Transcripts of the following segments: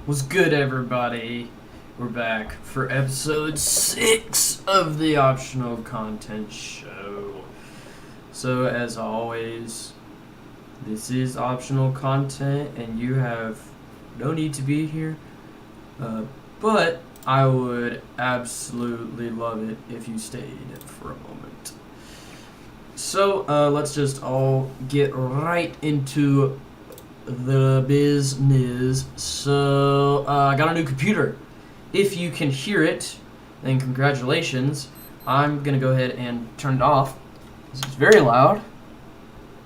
What's good, everybody? We're back for episode 6 of the Optional Content Show. So, as always, this is optional content, and you have no need to be here. But I would absolutely love it if you stayed for a moment. So, let's just all get right into the business. So, I got a new computer. If you can hear it, then congratulations. I'm gonna go ahead and turn it off. This is very loud.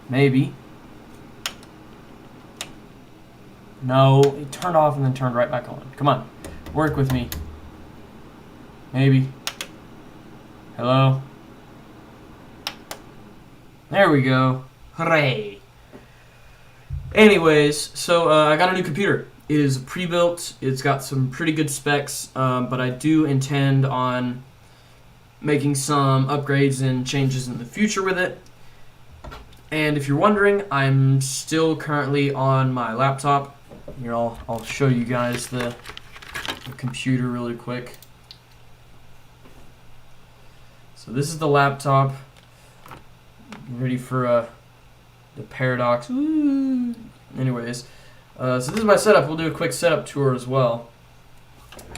Maybe. No, it turned off and then turned right back on. Come on, work with me. Maybe. Hello? There we go. Hooray. Anyways, so I got a new computer. It is pre-built. It's got some pretty good specs, but I do intend on making some upgrades and changes in the future with it. And if you're wondering, I'm still currently on my laptop. Here, I'll show you guys the computer really quick. So this is the laptop. Ready for the paradox. Ooh. Anyways, so this is my setup. We'll do a quick setup tour as well.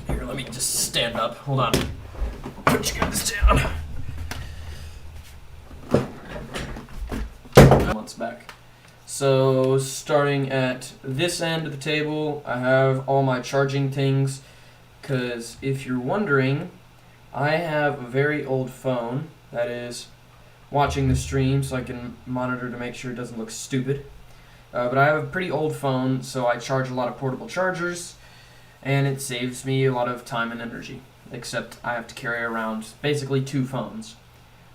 Here, let me just stand up. Hold on. Put you guys down. Months back. So starting at this end of the table, I have all my charging things. Because if you're wondering, I have a very old phone that is watching the stream so I can monitor to make sure it doesn't look stupid. But I have a pretty old phone, so I charge a lot of portable chargers, and it saves me a lot of time and energy. Except I have to carry around basically 2 phones.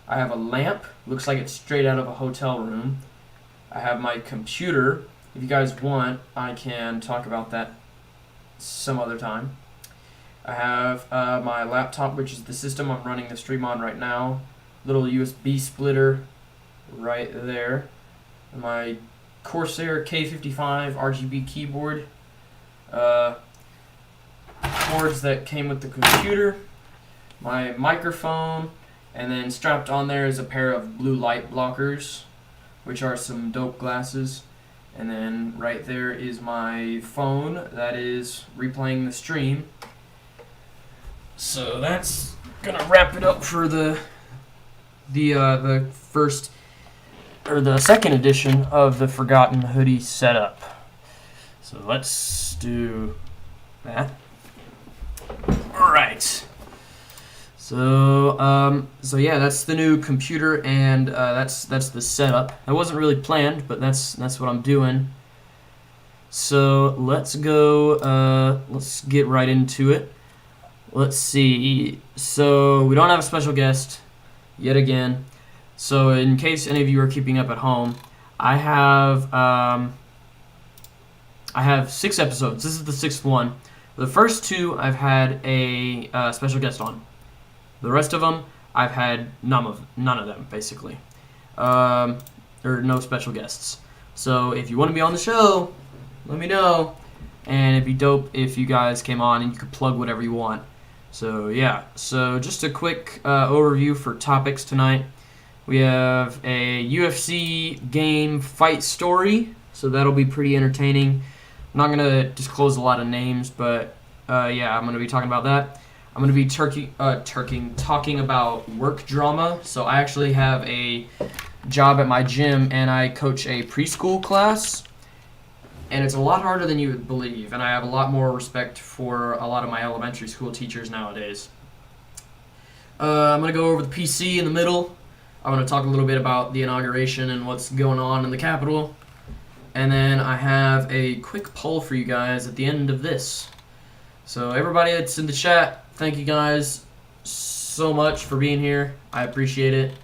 I have a lamp, looks like it's straight out of a hotel room. I have my computer. If you guys want, I can talk about that some other time. I have my laptop, which is the system I'm running the stream on right now. Little USB splitter right there. My Corsair K55 RGB keyboard. Cords that came with the computer. My microphone. And then strapped on there is a pair of blue light blockers, which are some dope glasses. And then right there is my phone that is replaying the stream. So that's gonna wrap it up for the first or the second edition of the Forgotten Hoodie setup. So let's do that. All right. So yeah, that's the new computer, and that's the setup. That wasn't really planned, but that's what I'm doing. So let's go. Let's get right into it. Let's see. So we don't have a special guest yet again. So in case any of you are keeping up at home, I have 6 episodes. This is the 6th one. The first 2 I've had a special guest on. The rest of them I've had none of them basically, or no special guests. So if you want to be on the show, let me know, and it'd be dope if you guys came on and you could plug whatever you want. So yeah, so just a quick overview for topics tonight. We have a UFC game fight story, so that'll be pretty entertaining. I'm not going to disclose a lot of names, but yeah, I'm going to be talking about that. I'm going to be talking about work drama. So I actually have a job at my gym, and I coach a preschool class. And it's a lot harder than you would believe, and I have a lot more respect for a lot of my elementary school teachers nowadays. I'm going to go over the PC in the middle. I'm going to talk a little bit about the inauguration and what's going on in the Capitol. And then I have a quick poll for you guys at the end of this. So everybody that's in the chat, thank you guys so much for being here. I appreciate it.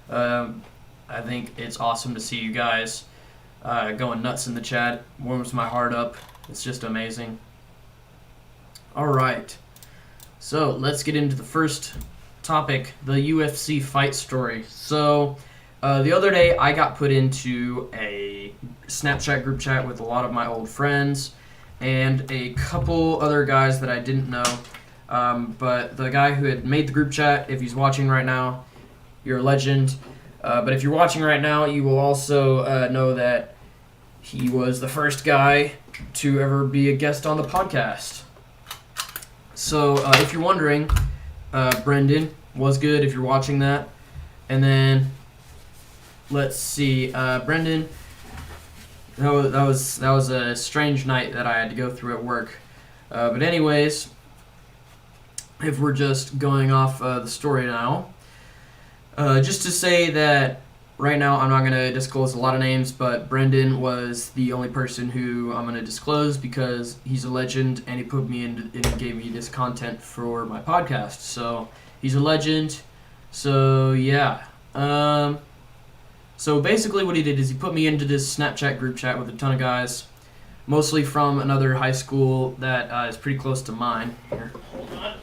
I think it's awesome to see you guys going nuts in the chat. Warms my heart up. It's just amazing. All right. So let's get into the first topic, the UFC fight story. So the other day I got put into a Snapchat group chat with a lot of my old friends, and a couple other guys that I didn't know. But the guy who had made the group chat, if he's watching right now, you're a legend. But if you're watching right now, you will also know that he was the first guy to ever be a guest on the podcast. So if you're wondering, Brendan was good if you're watching that. And then, let's see, Brendan, that was a strange night that I had to go through at work. But anyways, if we're just going off the story now, just to say that right now I'm not going to disclose a lot of names, but Brendan was the only person who I'm going to disclose because he's a legend and he put me in and gave me this content for my podcast. So he's a legend. So yeah. So basically what he did is he put me into this Snapchat group chat with a ton of guys, mostly from another high school that is pretty close to mine. Here, hold on.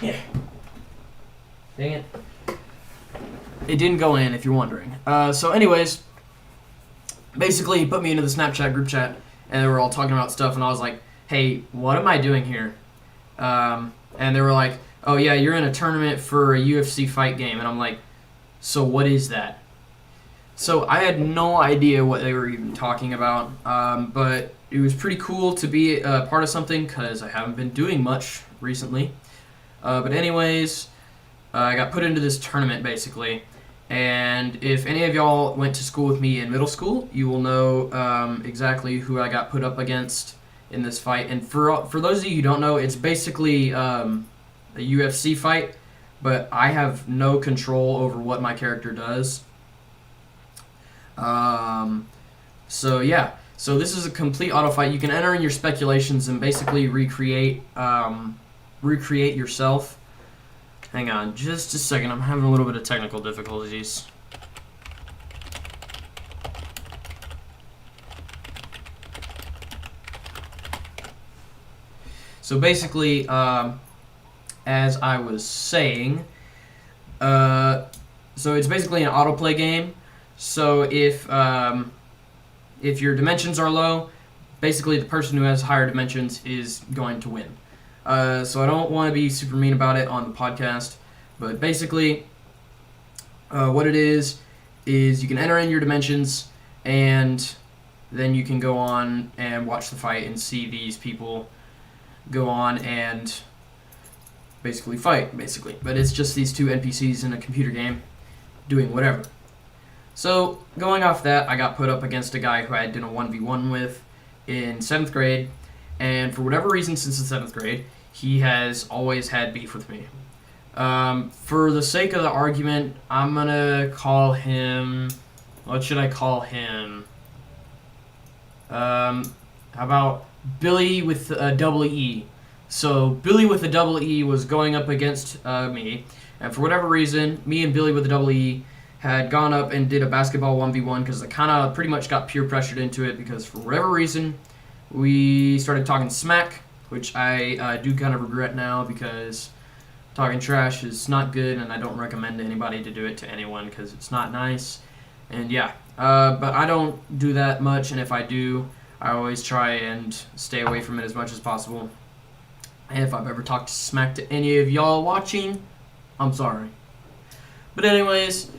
Yeah. Dang it. It didn't go in, if you're wondering. So anyways, basically he put me into the Snapchat group chat, and they were all talking about stuff, and I was like, hey, what am I doing here? And they were like, oh yeah, you're in a tournament for a UFC fight game. And I'm like, so what is that? So I had no idea what they were even talking about, but it was pretty cool to be a part of something because I haven't been doing much recently. But anyways, I got put into this tournament basically, and if any of y'all went to school with me in middle school, you will know exactly who I got put up against in this fight. And for those of you who don't know, it's basically a UFC fight, but I have no control over what my character does. So yeah, so this is a complete auto fight. You can enter in your speculations and basically recreate yourself. Hang on just a second, I'm having a little bit of technical difficulties. So basically, as I was saying, so it's basically an autoplay game. So if your dimensions are low, basically the person who has higher dimensions is going to win. So I don't want to be super mean about it on the podcast, but basically what it is you can enter in your dimensions, and then you can go on and watch the fight and see these people go on and basically fight, basically. But it's just these two NPCs in a computer game doing whatever. So going off that, I got put up against a guy who I did a 1v1 with in 7th grade, and for whatever reason since the 7th grade, he has always had beef with me. For the sake of the argument, I'm gonna call him, what should I call him? How about Billy with a double E? So Billy with a double E was going up against me, and for whatever reason, me and Billy with a double E had gone up and did a basketball 1v1 because I kind of pretty much got peer pressured into it because for whatever reason, we started talking smack, which I do kind of regret now because talking trash is not good, and I don't recommend anybody to do it to anyone because it's not nice. And yeah, but I don't do that much, and if I do, I always try and stay away from it as much as possible. And if I've ever talked smack to any of y'all watching, I'm sorry. But anyways,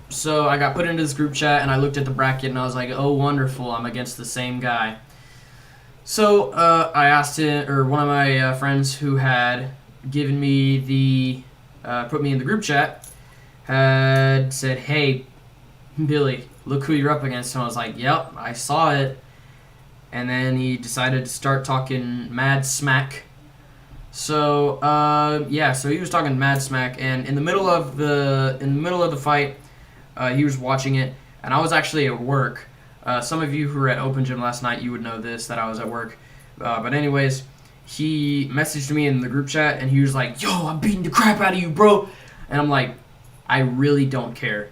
so I got put into this group chat, and I looked at the bracket, and I was like, oh, wonderful, I'm against the same guy. So I asked him, or one of my friends who had given me the, put me in the group chat, had said, hey, Billy, look who you're up against. And I was like, yep, I saw it. And then he decided to start talking mad smack. So yeah, so he was talking mad smack, and in the middle of the fight, he was watching it, and I was actually at work. Some of you who were at Open Gym last night, you would know this, that I was at work. But anyways, he messaged me in the group chat, and he was like, yo, I'm beating the crap out of you, bro. And I'm like, I really don't care.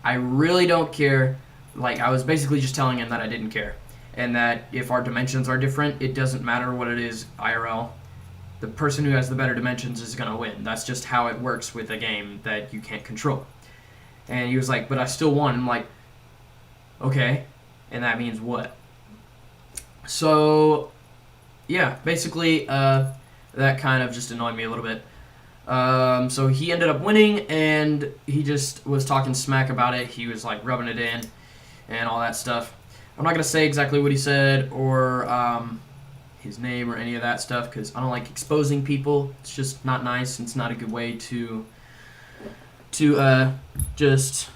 I really don't care. Like, I was basically just telling him that I didn't care. And that if our dimensions are different, it doesn't matter what it is IRL. The person who has the better dimensions is going to win. That's just how it works with a game that you can't control. And he was like, but I still won. I'm like, okay. And that means what? So, yeah, basically, that kind of just annoyed me a little bit. So he ended up winning, and he just was talking smack about it. He was like rubbing it in and all that stuff. I'm not gonna say exactly what he said or his name or any of that stuff because I don't like exposing people. It's just not nice, and it's not a good way to just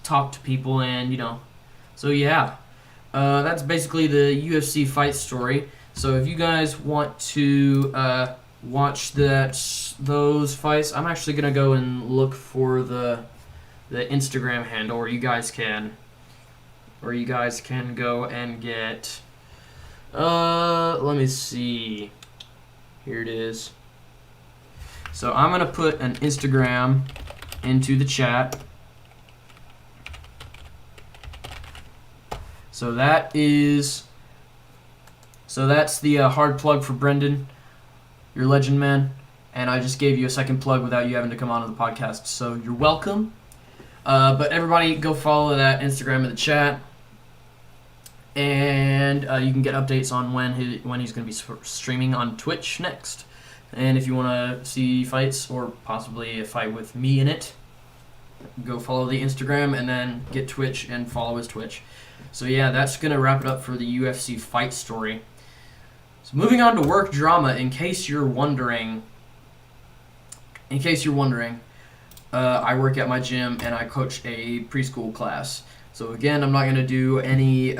talk to people and So yeah, that's basically the UFC fight story. So if you guys want to watch those fights, I'm actually gonna go and look for the Instagram handle, or you guys can go and get. Let me see. Here it is. So I'm gonna put an Instagram into the chat. So that's the hard plug for Brendan, your legend man, and I just gave you a second plug without you having to come onto the podcast. So you're welcome. But everybody, go follow that Instagram in the chat, and you can get updates on when he's going to be streaming on Twitch next. And if you want to see fights or possibly a fight with me in it, go follow the Instagram and then get Twitch and follow his Twitch. So yeah, that's going to wrap it up for the UFC fight story. So moving on to work drama, in case you're wondering, I work at my gym and I coach a preschool class. So again, I'm not going to do any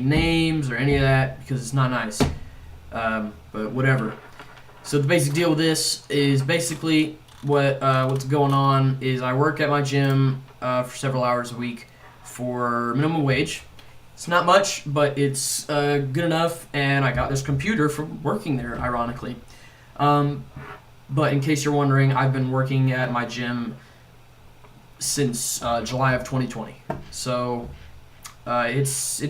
names or any of that because it's not nice. But whatever. So the basic deal with this is basically what's going on is I work at my gym for several hours a week for minimum wage. It's not much, but it's good enough, and I got this computer from working there, ironically. But in case you're wondering, I've been working at my gym since July of 2020. So it's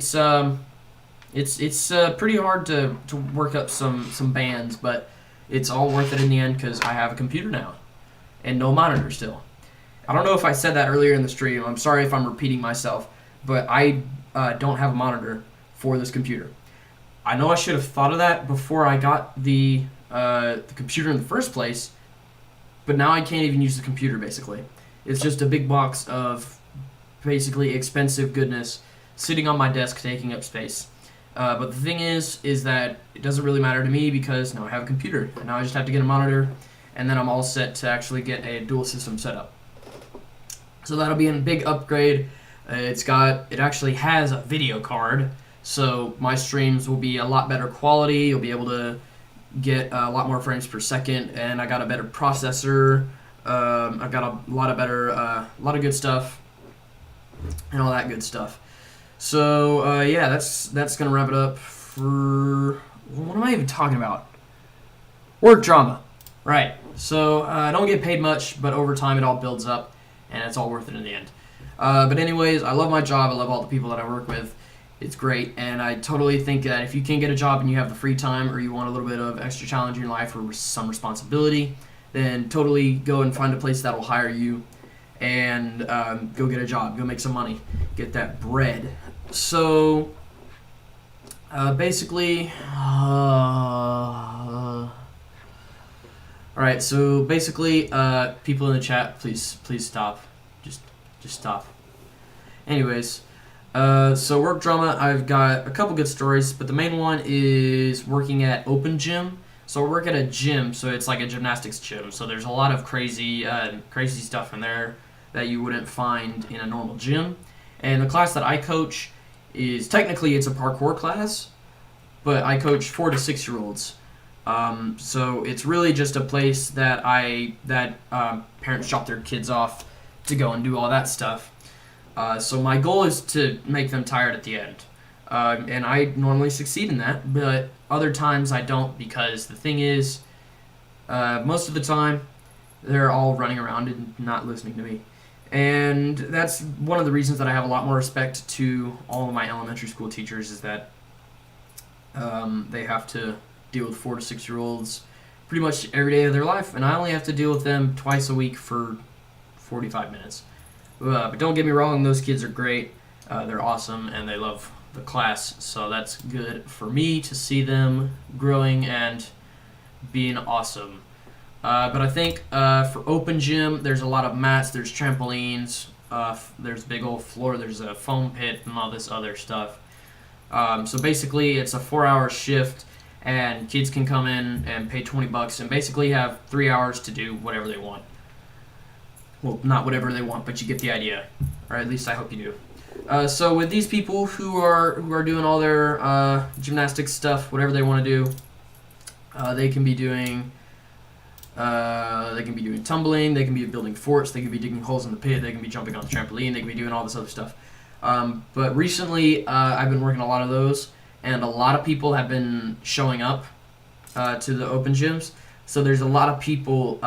pretty hard to work up some bands, but it's all worth it in the end because I have a computer now and no monitor still. I don't know if I said that earlier in the stream. I'm sorry if I'm repeating myself, but I don't have a monitor for this computer. I know I should have thought of that before I got the computer in the first place, but now I can't even use the computer, basically. It's just a big box of basically expensive goodness sitting on my desk taking up space. But the thing is that it doesn't really matter to me because now I have a computer. And now I just have to get a monitor, and then I'm all set to actually get a dual system setup. So that'll be a big upgrade. It actually has a video card, so my streams will be a lot better quality. You'll be able to get a lot more frames per second, and I got a better processor. I got a lot of good stuff, and all that good stuff. So yeah, that's gonna wrap it up for. What am I even talking about? Work drama, right? So I don't get paid much, but over time it all builds up, and it's all worth it in the end. But anyways, I love my job. I love all the people that I work with. It's great, and I totally think that if you can get a job and you have the free time, or you want a little bit of extra challenge in your life or some responsibility, then totally go and find a place that will hire you, and go get a job, go make some money, get that bread. So basically, all right. So basically, people in the chat, please stop, just stop. Anyways, so work drama. I've got a couple good stories, but the main one is working at Open Gym. So I work at a gym, so it's like a gymnastics gym. So there's a lot of crazy stuff in there that you wouldn't find in a normal gym. And the class that I coach is technically it's a parkour class, but I coach 4 to 6 year olds. So it's really just a place that parents drop their kids off to go and do all that stuff. So my goal is to make them tired at the end. And I normally succeed in that, but other times I don't, because the thing is, most of the time, they're all running around and not listening to me. And that's one of the reasons that I have a lot more respect to all of my elementary school teachers, is that they have to deal with 4 to 6 year olds pretty much every day of their life, and I only have to deal with them twice a week for 45 minutes. But don't get me wrong, those kids are great. They're awesome and they love the class, so that's good for me to see them growing and being awesome. But I think for open gym, there's a lot of mats, there's trampolines, there's big old floor, there's a foam pit, and all this other stuff. So basically, it's a 4-hour shift, and kids can come in and pay $20 and basically have 3 hours to do whatever they want. Well, not whatever they want, but you get the idea, or at least I hope you do. So with these people who are doing all their gymnastics stuff, whatever they want to do, they can be doing tumbling, they can be building forts, they can be digging holes in the pit, they can be jumping on the trampoline, they can be doing all this other stuff. But recently, I've been working a lot of those, and a lot of people have been showing up to the open gyms. So there's a lot of people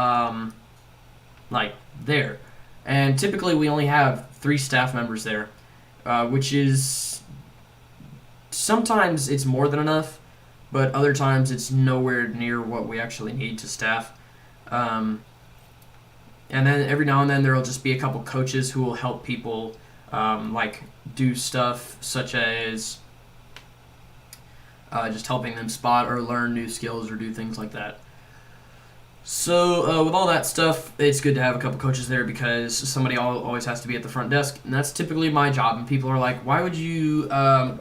there, and typically we only have 3 staff members there, which is sometimes it's more than enough, but other times it's nowhere near what we actually need to staff. And then every now and then there will just be a couple coaches who will help people do stuff such as just helping them spot or learn new skills or do things like that. So with all that stuff, it's good to have a couple coaches there because somebody always has to be at the front desk, and that's typically my job. And people are like, why would you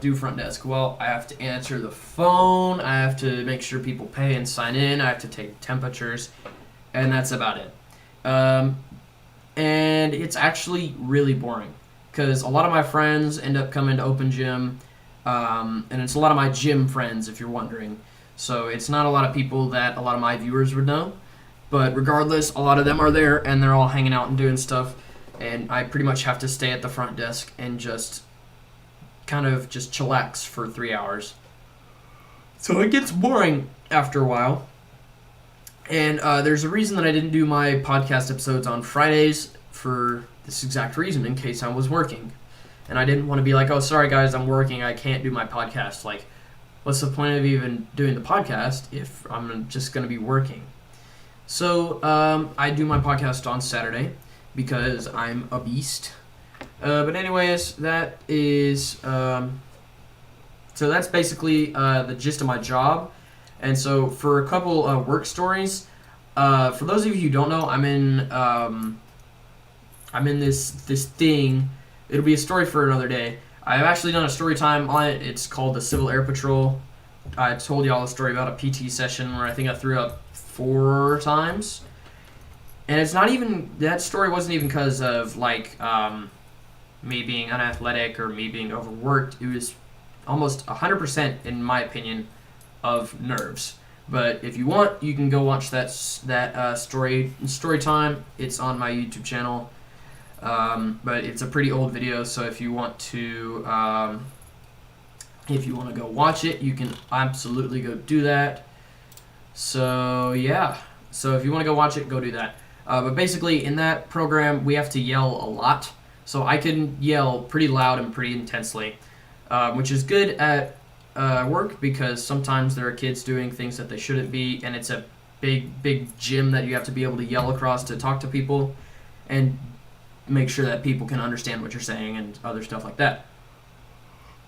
do front desk? Well, I have to answer the phone, I have to make sure people pay and sign in, I have to take temperatures, and that's about it. And it's actually really boring because a lot of my friends end up coming to open gym, and it's a lot of my gym friends, if you're wondering. So it's not a lot of people that a lot of my viewers would know. But regardless, a lot of them are there, and they're all hanging out and doing stuff, and I pretty much have to stay at the front desk and just kind of just chillax for 3 hours. So it gets boring after a while. And there's a reason that I didn't do my podcast episodes on Fridays for this exact reason, in case I was working. And I didn't want to be like, oh, sorry guys, I'm working, I can't do my podcast. Like, what's the point of even doing the podcast if I'm just going to be working? So I do my podcast on Saturday because I'm a beast. But anyways, that is so that's basically the gist of my job. And so for a couple work stories, for those of you who don't know, I'm in this thing. It'll be a story for another day. I've actually done a story time on it. It's called the Civil Air Patrol. I told y'all a story about a PT session where I think I threw up 4 times, and it's not even, that story wasn't even because of me being unathletic or me being overworked. It was almost 100%, in my opinion, of nerves. But if you want, you can go watch that story time. It's on my YouTube channel, but it's a pretty old video. So if you want to go watch it, you can absolutely go do that. So yeah, so if you want to go watch it, go do that. But basically, in that program, we have to yell a lot. So I can yell pretty loud and pretty intensely, which is good at work because sometimes there are kids doing things that they shouldn't be, and it's a big gym that you have to be able to yell across to talk to people and make sure that people can understand what you're saying and other stuff like that.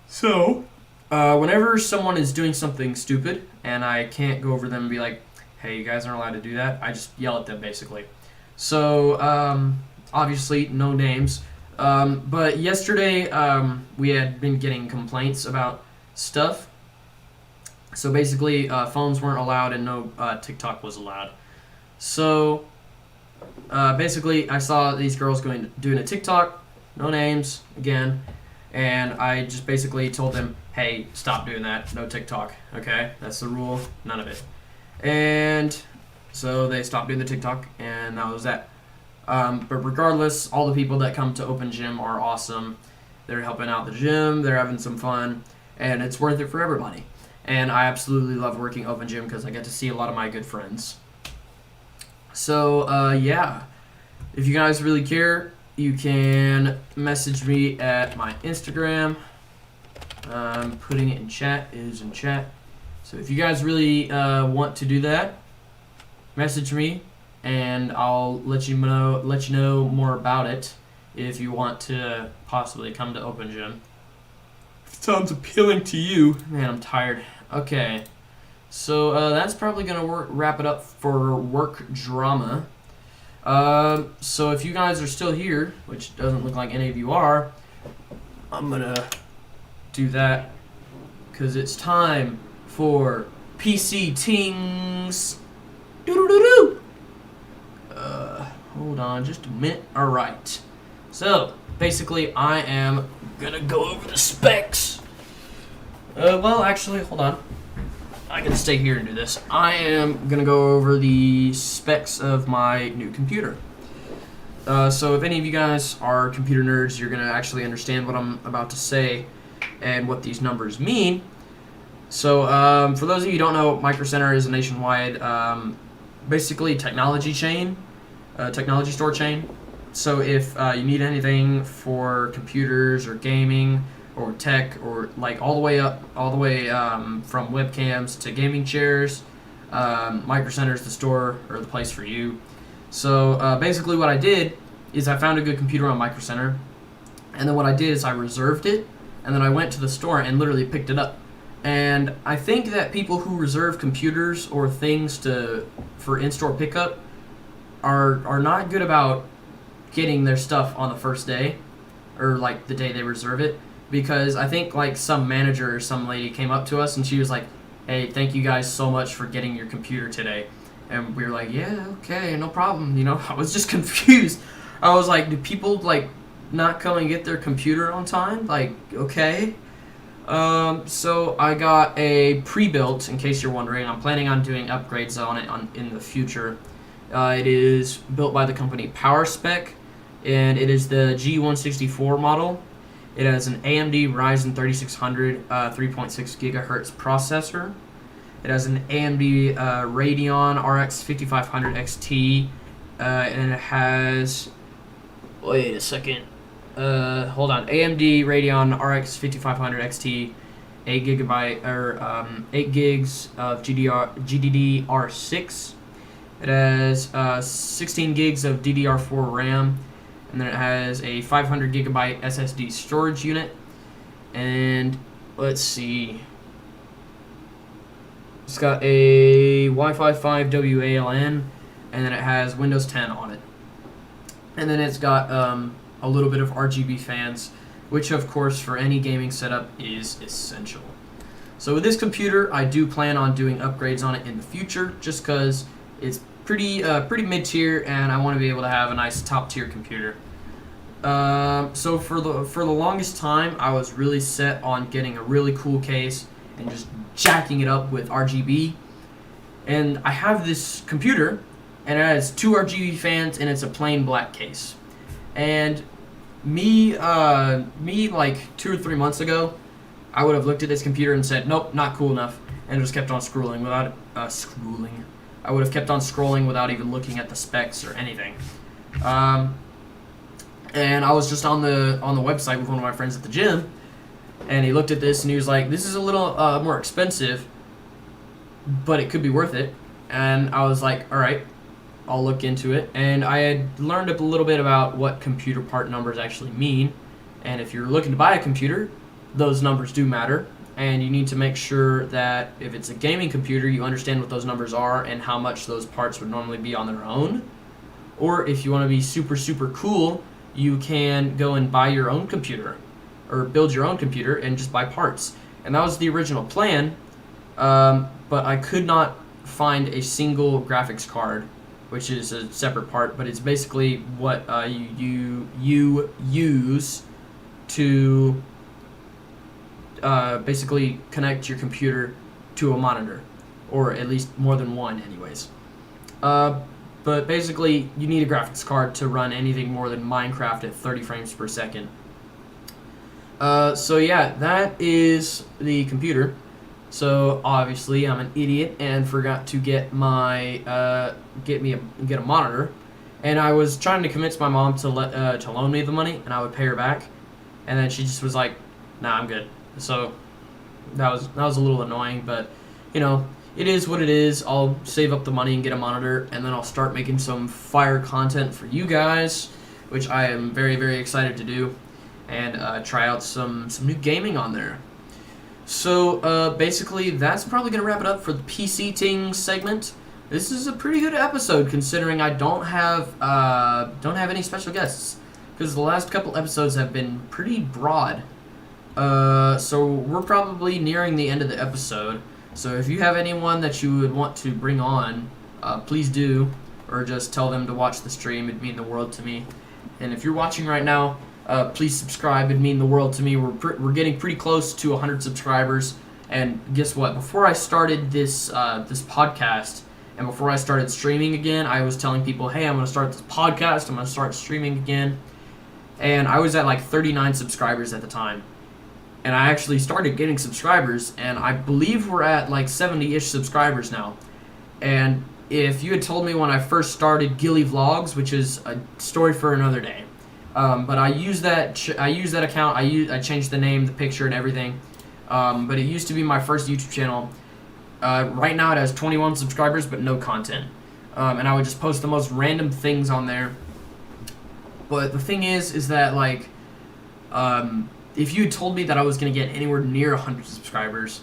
So whenever someone is doing something stupid and I can't go over them and be like, hey, you guys aren't allowed to do that, I just yell at them, basically. So obviously no names, but yesterday we had been getting complaints about stuff. So basically phones weren't allowed and no TikTok was allowed. So basically I saw these girls doing a TikTok, no names again, and I just basically told them, hey, stop doing that, no TikTok, okay? That's the rule, none of it. And so they stopped doing the TikTok, and that was that. But regardless, all the people that come to open gym are awesome. They're helping out the gym, they're having some fun, and it's worth it for everybody. And I absolutely love working open gym because I get to see a lot of my good friends. So yeah, if you guys really care, you can message me at my Instagram. Putting it in chat, it is in chat. So if you guys really want to do that, message me and I'll let you know more about it if you want to possibly come to Open Gym. If it sounds appealing to you. Man, I'm tired. Okay. So that's probably going to wrap it up for work drama. So if you guys are still here, which doesn't look like any of you are, I'm going to do that because it's time for PC Tings. Doo-doo-doo-doo. Hold on just a minute. Alright. So, basically, I am going to go over the specs. Well, actually, hold on. I can stay here and do this. I am going to go over the specs of my new computer. So if any of you guys are computer nerds, you're going to actually understand what I'm about to say and what these numbers mean. So for those of you who don't know, Micro Center is a nationwide, basically technology store chain. So if you need anything for computers or gaming or tech or like all the way from webcams to gaming chairs, Micro Center is the store or the place for you. So basically what I did is I found a good computer on Micro Center, and then what I did is I reserved it, and then I went to the store and literally picked it up. And I think that people who reserve computers or things for in-store pickup are not good about getting their stuff on the first day or like the day they reserve it, because I think like some manager or some lady came up to us and she was like, "Hey, thank you guys so much for getting your computer today." And we were like, "Yeah, okay, no problem." You know, I was just confused. I was like, do people like not come and get their computer on time? Like, okay. So I got a pre-built, in case you're wondering. I'm planning on doing upgrades on it in the future. It is built by the company PowerSpec, and it is the G164 model. It has an AMD Ryzen 3600 3.6 gigahertz processor. It has an AMD Radeon RX 5500 XT, and it has, wait a second, hold on, AMD Radeon RX 5500 XT, 8 gigs of GDDR6. It has 16 gigs of DDR4 RAM, and then it has a 500 gigabyte SSD storage unit. And let's see, it's got a Wi-Fi 5 WALN, and then it has Windows 10 on it. And then it's got a little bit of RGB fans, which of course for any gaming setup is essential. So with this computer, I do plan on doing upgrades on it in the future, just because it's pretty mid-tier, and I want to be able to have a nice top-tier computer. So for the longest time, I was really set on getting a really cool case and just jacking it up with RGB. And I have this computer, and it has 2 RGB fans, and it's a plain black case. And me like 2 or 3 months ago, I would have looked at this computer and said, nope, not cool enough, and just kept on scrolling without I would have kept on scrolling without even looking at the specs or anything. And I was just on the website with one of my friends at the gym, and he looked at this and he was like, "This is a little more expensive, but it could be worth it." And I was like, "All right, I'll look into it." And I had learned a little bit about what computer part numbers actually mean. And if you're looking to buy a computer, those numbers do matter. And you need to make sure that if it's a gaming computer, you understand what those numbers are and how much those parts would normally be on their own. Or if you want to be super, super cool, you can go and buy your own computer or build your own computer and just buy parts. And that was the original plan, but I could not find a single graphics card, which is a separate part, but it's basically what you use to basically connect your computer to a monitor, or at least more than one anyways. But basically, you need a graphics card to run anything more than Minecraft at 30 frames per second. So yeah, that is the computer. So obviously, I'm an idiot and forgot to get my get a monitor. And I was trying to convince my mom to loan me the money, and I would pay her back. And then she just was like, "Nah, I'm good." So that was a little annoying, but you know, it is what it is. I'll save up the money and get a monitor, and then I'll start making some fire content for you guys. which I am very, very excited to do, and try out some new gaming on there. So basically, that's probably going to wrap it up for the PC Tings segment. This is a pretty good episode considering I don't have any special guests, because the last couple episodes have been pretty broad. So we're probably nearing the end of the episode. So if you have anyone that you would want to bring on, please do, or just tell them to watch the stream. It'd mean the world to me. And if you're watching right now, please subscribe. It'd mean the world to me. We're getting pretty close to 100 subscribers. And guess what? Before I started this podcast, and before I started streaming again, I was telling people, hey, I'm going to start this podcast. I'm going to start streaming again. And I was at like 39 subscribers at the time. And I actually started getting subscribers, and I believe we're at like 70-ish subscribers now. And if you had told me when I first started Gilly Vlogs, which is a story for another day, but I use that account. I changed the name, the picture, and everything. But it used to be my first YouTube channel. Right now it has 21 subscribers, but no content. And I would just post the most random things on there. But the thing is that like, if you had told me that I was going to get anywhere near 100 subscribers,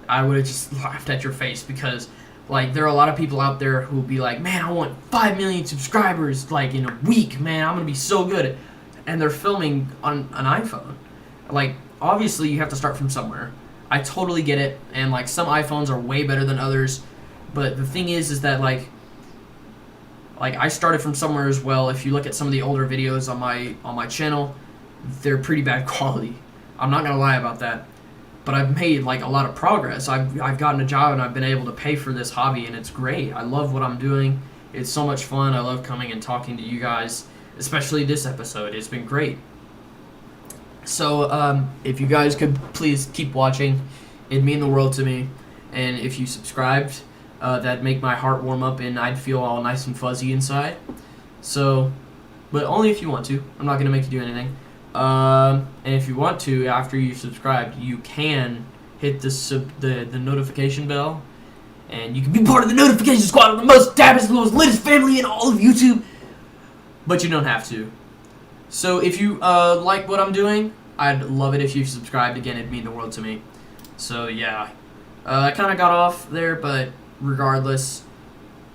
I would have just laughed at your face, because like there are a lot of people out there who will be like, man, I want 5 million subscribers like in a week, man, I'm going to be so good. And they're filming on an iPhone. Like, obviously you have to start from somewhere. I totally get it, and like some iPhones are way better than others, but the thing is that like I started from somewhere as well. If you look at some of the older videos on my channel, they're pretty bad quality. I'm not gonna lie about that, but I've made like a lot of progress. I've gotten a job and I've been able to pay for this hobby, and it's great. I love what I'm doing. It's so much fun. I love coming and talking to you guys, especially this episode. It's been great. So if you guys could please keep watching, it'd mean the world to me. And if you subscribed, that'd make my heart warm up and I'd feel all nice and fuzzy inside. So, but only if you want to. I'm not going to make you do anything. And if you want to, after you've subscribed, you can hit the notification bell, and you can be part of the notification squad of the most dabbest, most latest family in all of YouTube. But you don't have to. So if you like what I'm doing, I'd love it if you subscribed. Again, it'd mean the world to me. So yeah, I kind of got off there, but regardless,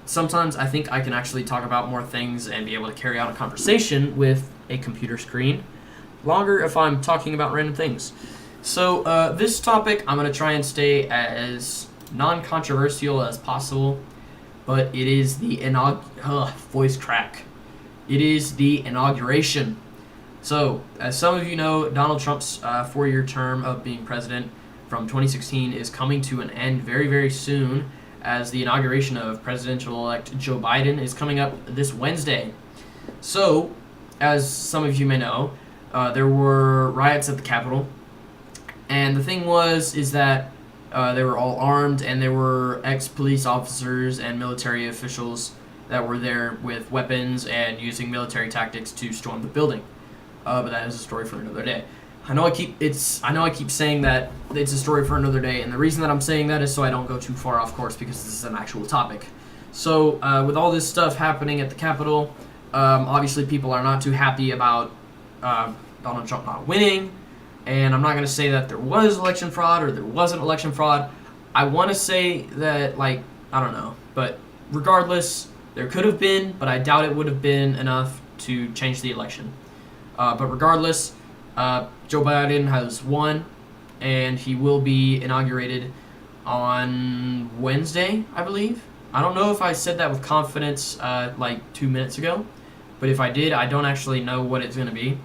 sometimes I think I can actually talk about more things and be able to carry on a conversation with a computer screen longer if I'm talking about random things. So this topic, I'm going to try and stay as non-controversial as possible, but it is the voice crack. It is the inauguration. So, as some of you know, Donald Trump's 4-year term of being president from 2016 is coming to an end very, very soon, as the inauguration of presidential-elect Joe Biden is coming up this Wednesday. So, as some of you may know, there were riots at the Capitol, and the thing is that they were all armed, and there were ex-police officers and military officials that were there with weapons and using military tactics to storm the building. But that is a story for another day. I know I keep saying that it's a story for another day, and the reason that I'm saying that is so I don't go too far off course, because this is an actual topic. So with all this stuff happening at the Capitol, obviously people are not too happy about Donald Trump not winning, and I'm not going to say that there was election fraud or there wasn't election fraud. I want to say that, like, I don't know, but regardless, there could have been, but I doubt it would have been enough to change the election. But regardless, Joe Biden has won, and he will be inaugurated on Wednesday, I believe. I don't know if I said that with confidence like 2 minutes ago, but if I did, I don't actually know what it's going to be.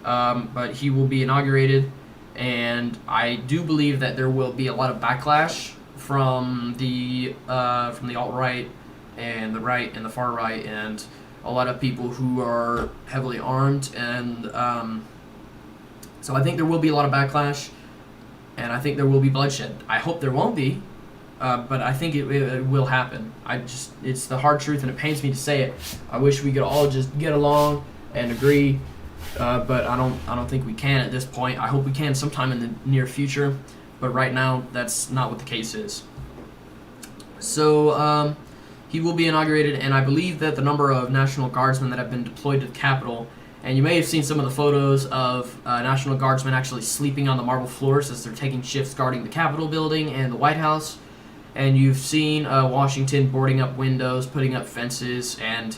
But he will be inaugurated, and I do believe that there will be a lot of backlash from the alt-right and the right and the far right, and a lot of people who are heavily armed, and so I think there will be a lot of backlash, and I think there will be bloodshed. I hope there won't be, but I think it will happen. It's the hard truth, and it pains me to say it. I wish we could all just get along and agree, but I don't think we can at this point. I hope we can sometime in the near future, but right now that's not what the case is. So he will be inaugurated, and I believe that the number of National Guardsmen that have been deployed to the Capitol And you may have seen some of the photos of National Guardsmen actually sleeping on the marble floors as they're taking shifts guarding the Capitol building and the White House. And you've seen Washington boarding up windows, putting up fences, and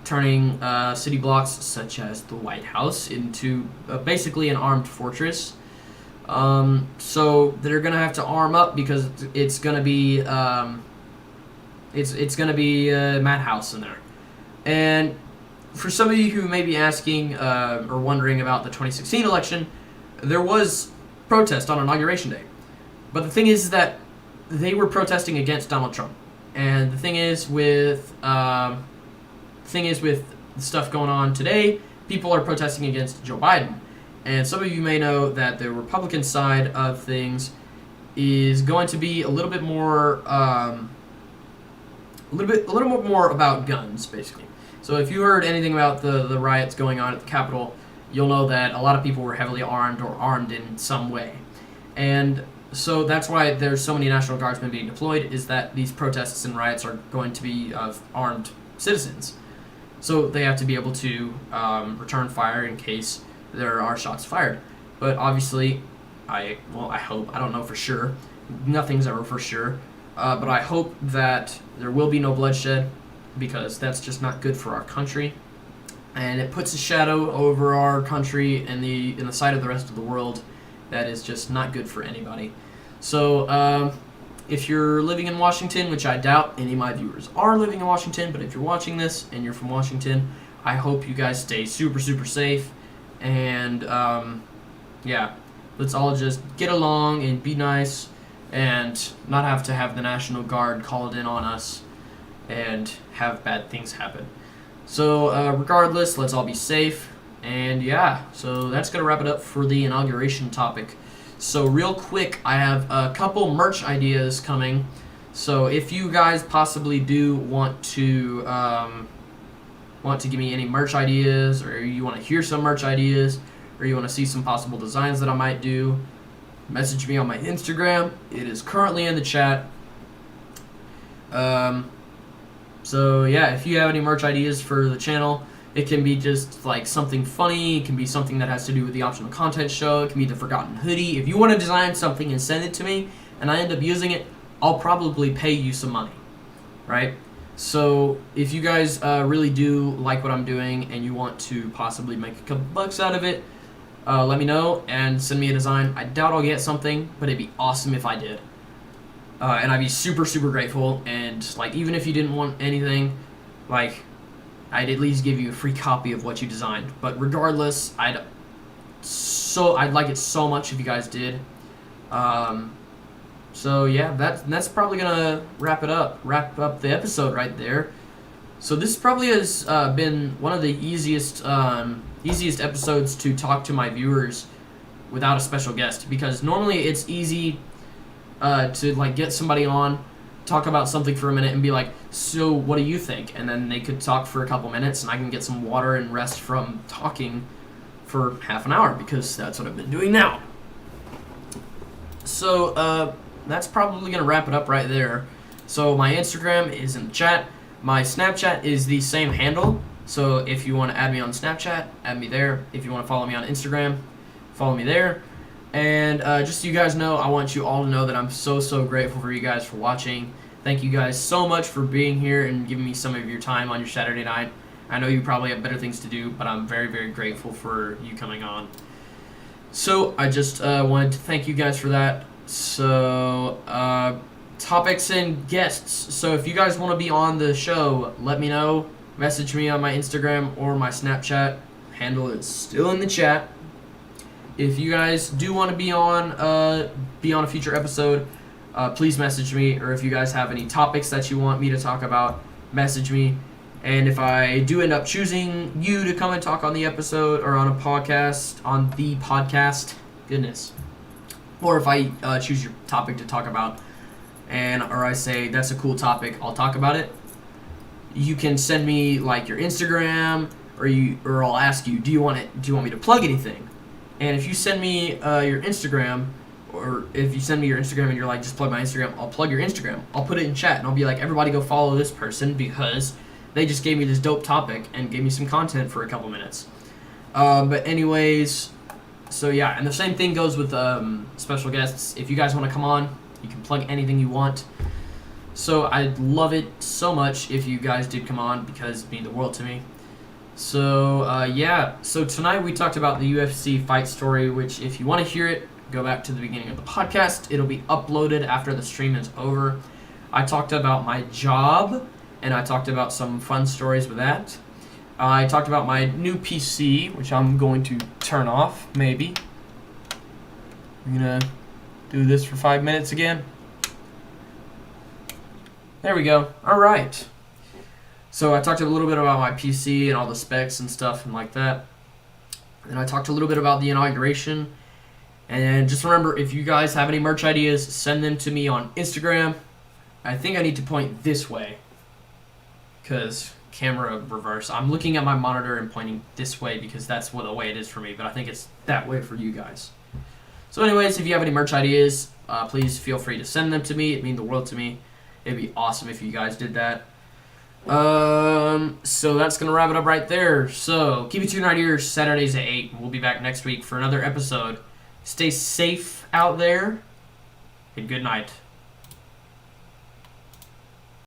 turning city blocks such as the White House into basically an armed fortress. So they're gonna have to arm up because it's gonna be it's gonna be a madhouse in there. And for some of you who may be asking or wondering about the 2016 election, there was protest on Inauguration Day. But the thing is that they were protesting against Donald Trump. And the thing is with the stuff going on today, people are protesting against Joe Biden. And some of you may know that the Republican side of things is going to be a little bit more more about guns, basically. So if you heard anything about the riots going on at the Capitol, you'll know that a lot of people were heavily armed or armed in some way. And so that's why there's so many National Guardsmen being deployed, is that these protests and riots are going to be of armed citizens. So they have to be able to return fire in case there are shots fired. But obviously, I hope, I don't know for sure, nothing's ever for sure, but I hope that there will be no bloodshed, because that's just not good for our country, and it puts a shadow over our country in the sight of the rest of the world that is just not good for anybody. So if you're living in Washington, which I doubt any of my viewers are living in Washington, but if you're watching this and you're from Washington, I hope you guys stay super, super safe, and yeah, let's all just get along and be nice and not have to have the National Guard called in on us and have bad things happen. So regardless, let's all be safe. And yeah, so that's going to wrap it up for the inauguration topic. So real quick, I have a couple merch ideas coming. So if you guys possibly do want to give me any merch ideas, or you want to hear some merch ideas, or you want to see some possible designs that I might do, message me on my Instagram. It is currently in the chat. So yeah, if you have any merch ideas for the channel, it can be just like something funny, it can be something that has to do with the Optional Content Show, it can be the Forgotten Hoodie. If you want to design something and send it to me, and I end up using it, I'll probably pay you some money, right? So if you guys really do like what I'm doing and you want to possibly make a couple bucks out of it, let me know and send me a design. I doubt I'll get something, but it'd be awesome if I did. And I'd be super, super grateful, and like even if you didn't want anything, like I'd at least give you a free copy of what you designed. But regardless, I'd like it so much if you guys did. So yeah, that's probably gonna wrap up the episode right there. So this probably has been one of the easiest episodes to talk to my viewers without a special guest, because normally it's easy to like get somebody on, talk about something for a minute and be like, so what do you think? And then they could talk for a couple minutes and I can get some water and rest from talking for half an hour, because that's what I've been doing now. So that's probably going to wrap it up right there. So my Instagram is in the chat. My Snapchat is the same handle. So if you want to add me on Snapchat, add me there. If you want to follow me on Instagram, follow me there. And just so you guys know, I want you all to know that I'm so, so grateful for you guys for watching. Thank you guys so much for being here and giving me some of your time on your Saturday night. I know you probably have better things to do, but I'm very, very grateful for you coming on. So I just wanted to thank you guys for that. So topics and guests. So if you guys want to be on the show, let me know. Message me on my Instagram or my Snapchat. Handle is still in the chat. If you guys do want to be on a future episode, please message me. Or if you guys have any topics that you want me to talk about, message me. And if I do end up choosing you to come and talk on the episode or on the podcast, goodness. Or if I choose your topic to talk about, or I say that's a cool topic, I'll talk about it. You can send me like your Instagram, or I'll ask you, do you want me to plug anything? And if you send me your Instagram, or if you send me your Instagram and you're like, just plug my Instagram, I'll plug your Instagram. I'll put it in chat and I'll be like, everybody go follow this person because they just gave me this dope topic and gave me some content for a couple minutes. But anyways, so yeah, and the same thing goes with special guests. If you guys want to come on, you can plug anything you want. So I'd love it so much if you guys did come on, because it means the world to me. So yeah, so tonight we talked about the UFC fight story, which if you want to hear it, go back to the beginning of the podcast. It'll be uploaded after the stream is over. I talked about my job, and I talked about some fun stories with that. I talked about my new PC, which I'm going to turn off, maybe. I'm going to do this for 5 minutes again. There we go. All right. So I talked a little bit about my PC and all the specs and stuff and like that. And I talked a little bit about the inauguration. And just remember, if you guys have any merch ideas, send them to me on Instagram. I think I need to point this way, because camera reverse. I'm looking at my monitor and pointing this way because that's the way it is for me, but I think it's that way for you guys. So anyways, if you have any merch ideas, please feel free to send them to me. It means the world to me. It'd be awesome if you guys did that. So that's going to wrap it up right there. So keep it tuned right here, Saturdays at 8. We'll be back next week for another episode. Stay safe out there, and good night.